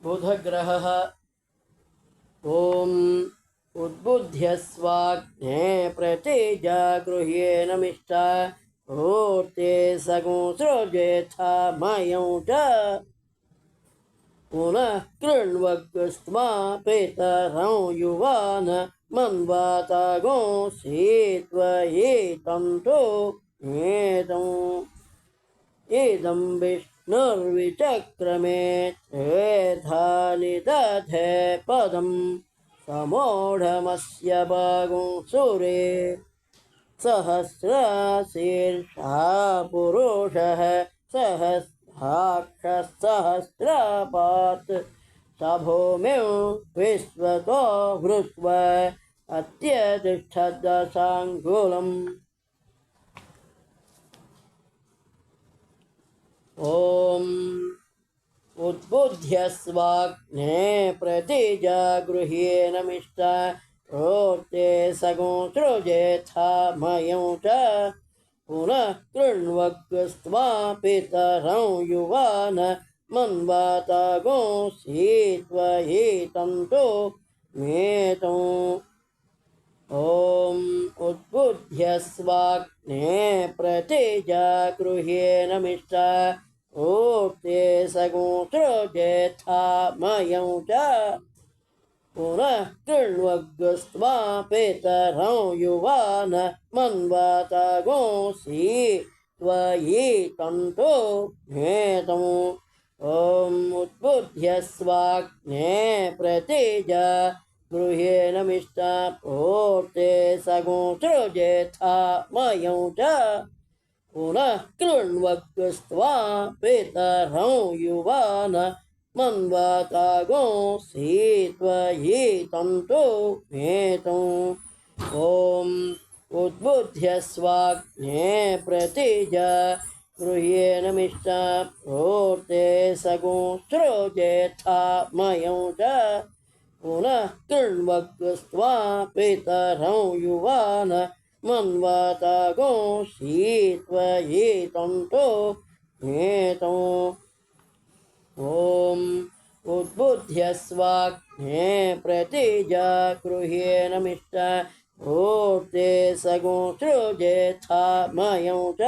बुधग्रहः ॐ उद्बुध्यस्वाग्ने प्रतिजागृह्येनमिष्टा ऊर्ते सगुंसृजेथा मयं च पुनः कृण्वग्स्त्वा पितरं युवान् मन्वातागोऽसीत्वयेतं इदं विष्णुर्विचक्रमे त्रेधानि दधे पदं समोढमस्य बागुंसुरे सहस्रशीर्षा पुरुषः सहस्राक्षसहस्रपात् स भूमिं विश्वतो वृष्व अत्यतिष्ठदशाङ्गुलम् ॐ उद्बुध्यस्वाग्ने प्रतिजागृह्येनमिष्टा प्रोक्ते सगुंसृजेथा मयं च पुनः कृण्वग्स्त्वा पितरं युवान् मन्वातागोऽसीत्वयेतं मेतम् ॐ उद्बुध्यस्वाग्ने प्रतिजागृह्येनमिष्टा ऊर्ते सगुंसृजेथा मयं च पुनः कृण्वग्स्त्वा पितरं युवान् मन्वातागोऽसीत्वयेतं मेतम् ॐ उद्बुध्यस्वाग्ने प्रतिजागृह्येनमिष्टा ऊर्ते सगुंसृजेथा मयं च पुनः कृण्वग्स्त्वा पितरं युवान् मन्वातागोऽसीत्वयेतं मेतम् ॐ उद्बुध्यस्वाग्ने प्रतिजागृह्येनमिष्टा ऊर्ते सगुंसृजेथा मयं च पुनः कृण्वग्स्त्वा पितरं युवान् मन्वातागोऽसीत्वयेतं मेतम् ॐ उद्बुध्यस्वाग्ने प्रतिजागृह्येनमिष्टा ऊर्ते सगुंसृजेथा मयं च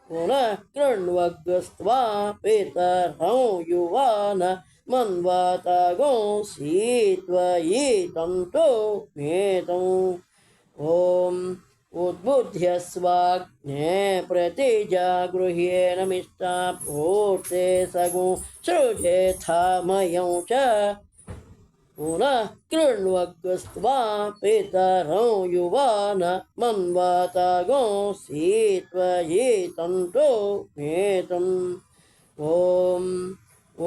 पुनः कृण्वग्स्त्वा पितरं युवान् मन्वातागोऽसीत्वयेतं मेतम् ॐ उद्बुध्यस्वाग्ने प्रतिजागृह्येनमिष्टा ऊर्ते सगुंसृजेथा मयं च पुनः कृण्वग्स्त्वा पितरं युवान् मन्वातागोऽसीत्वयेतं मेतम् ॐ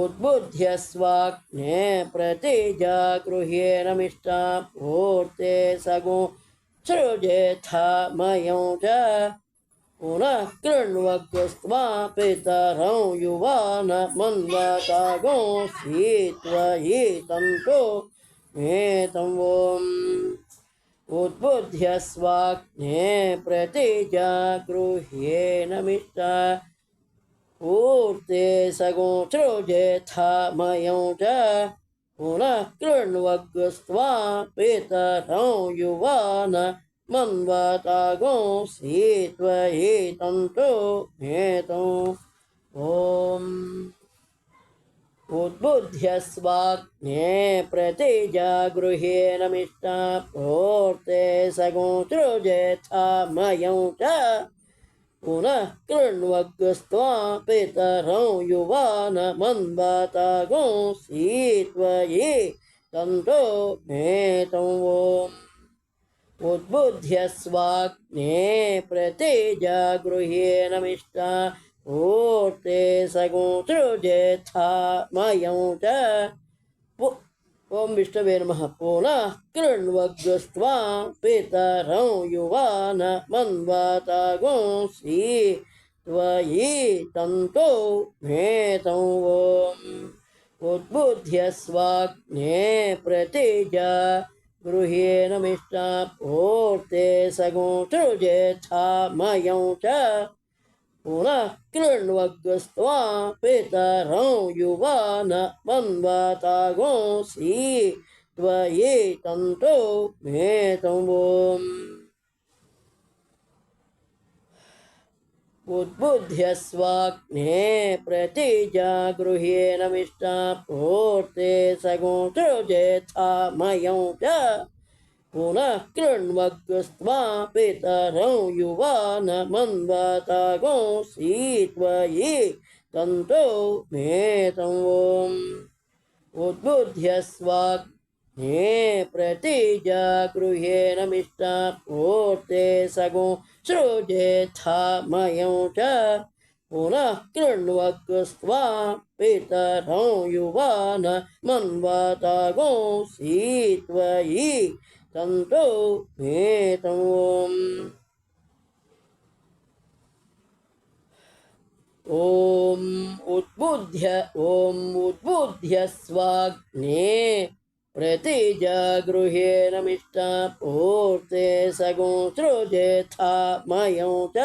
उद्बुध्यस्वाग्ने प्रतिजागृह्येनमिष्टा ऊर्ते सगुंसृजेथा मयं च पुनः कृण्वग्स्त्वा पितरं युवान् मन्वातागोऽसीत्वयेतं मेतम् ॐ उद्बुध्यस्वाग्ने प्रतिजागृह्येनमिष्टा ऊर्ते सगुंसृजेथा मयं च पुनः कृण्वग्स्त्वा पितरं युवान् मन्वातागोऽसीत्वयेतं मेतम् ॐ उद्बुध्यस्वाग्ने प्रतिजागृह्येनमिष्टा ऊर्ते सगुंसृजेथा मयं च पुनः कृण्वग्स्त्वा पितरं युवान् मन्वातागोऽसीत्वयेतं मेतम् ॐ उद्बुध्यस्वाग्ने प्रतिजागृह्येनमिष्टा ऊर्ते सगुंसृजेथा मयं च ॐ विष्णवे नमः पुनः कृण्वग्स्त्वा पितरं युवान् मन्वातागोऽसीत्वयेतं मेतम् ॐ उद्बुध्यस्वाग्ने प्रतिजागृह्येनमिष्टा ऊर्ते सगुंसृजेथा मयं च पुनः कृण्वग्स्त्वा पितरं युवान मन्वतागोऽसि त्वयि तन्तो मे तवोम् उद्बुध्यस्वाग्ने प्रतिजागृह्येन मिष्टा प्रोक्ते सगोत्रोजेथा मयं च पुनः कृण्वग्स्त्वा पितरं युवान मन्वतागोऽसि त्वयि तन्तो मे तवोम् उद्बुध्यस्वाग्ने प्रतिजागृह्येन मिष्टा प्रोक्ते सगो सृजेथा मयं च पुनः कृण्वग्स्त्वा पितरं युवान मन्वतागोऽसि त्वयि तन्तो मे तवोम् ॐ उद्बुध्य स्वाग्ने प्रतिजागृह्येन मिष्टा पूर्ते सगोत्रोजेथा मयं च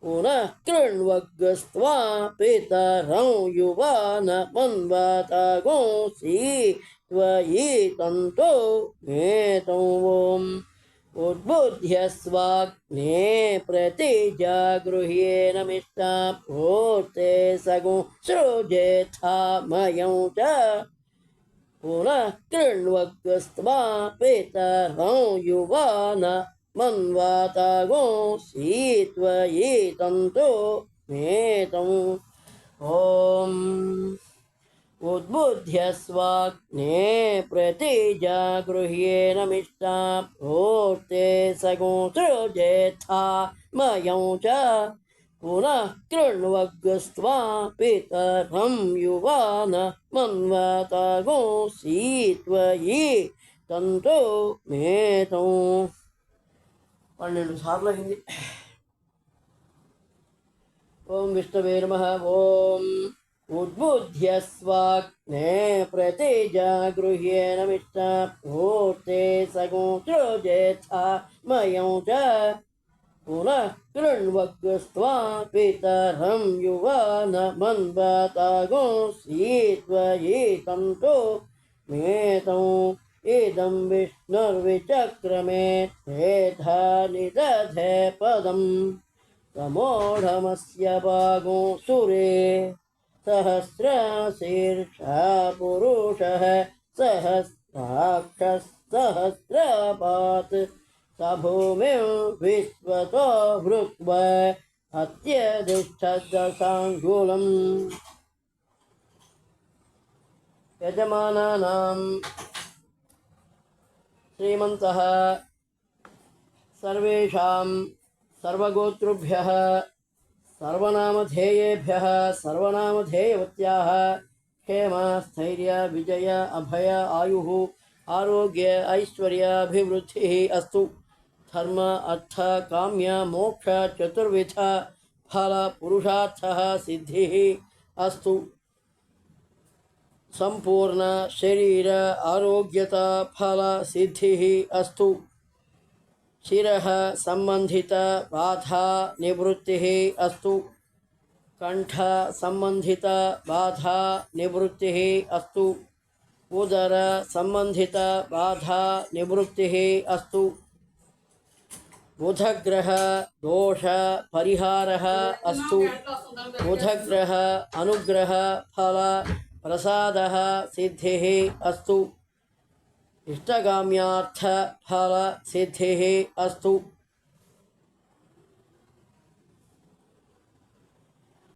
पुनः कृण्वग्स्त्वा पितरं युवान मन्वतागोऽसि त्वयि तन्तो मे तवोम् उद्बुध्यस्वाग्ने प्रतिजागृह्येन मिष्टा प्रोक्ते सगो सृजेथा मयं च पुनः कृण्वग्स्त्वा पितरं युवान मन्वतागोऽसि त्वयि तन्तो मे तवोम् ॐ उद्बुध्यस्वाग्ने प्रतिजागृह्येन मिष्टा प्रोक्ते सगोत्रोजेथा मयं च पुनः कृण्वग्स्त्वा पितरं युवान मन्वतागोऽसि त्वयि तन्तो मे तवोम् 12 సార్లు అయింది. ఓం విష్ణవే నమః. ఓం उद्बुध्यस्वाग्ने प्रतिजागृह्येन मिष्टा प्रोक्ते सगोत्रोजेथा मयं च पुनः कृण्वग्स्त्वा पितरं युवान मन्वतागोऽसि त्वयि तन्तो मे तवोम् इदं विष्णुर्विचक्रमे त्रेधा निदधे पदम् समोढमस्य भागो सुरे सहस्रशीर्षा पुरुषः सहस्राक्षः स भूमिं विश्वतो भृत्वा अत्यधिष्ठदशाङ्गुलम् यजमानानां श्रीमन्तः सर्वेषां सर्वगोत्रुभ्यः सर्वनामधेयेभ्यः सर्वनामधेयवत्याः क्षेम स्थैर्य विजय अभय आयुः आरोग्य ऐश्वर्याभिवृद्धिः अस्तु। धर्म अर्थ काम्य मोक्ष चतुर्विध फल पुरुषार्थः सिद्धिः अस्तु। संपूर्ण शरीर आरोग्यता फल सिद्धिः अस्तु। शिरः संबंधित बाधा निवृत्तिः अस्तु। कंठ संबंधित बाधा निवृत्तिः अस्तु। उदर संबंधित बाधा निवृत्तिः अस्तु। बुधग्रह दोष परिहारः अस्तु। बुधग्रह अनुग्रह फल प्रसादः सिद्धिः अस्तु। इष्टकाम्यार्थ फल सिद्धिः अस्तु।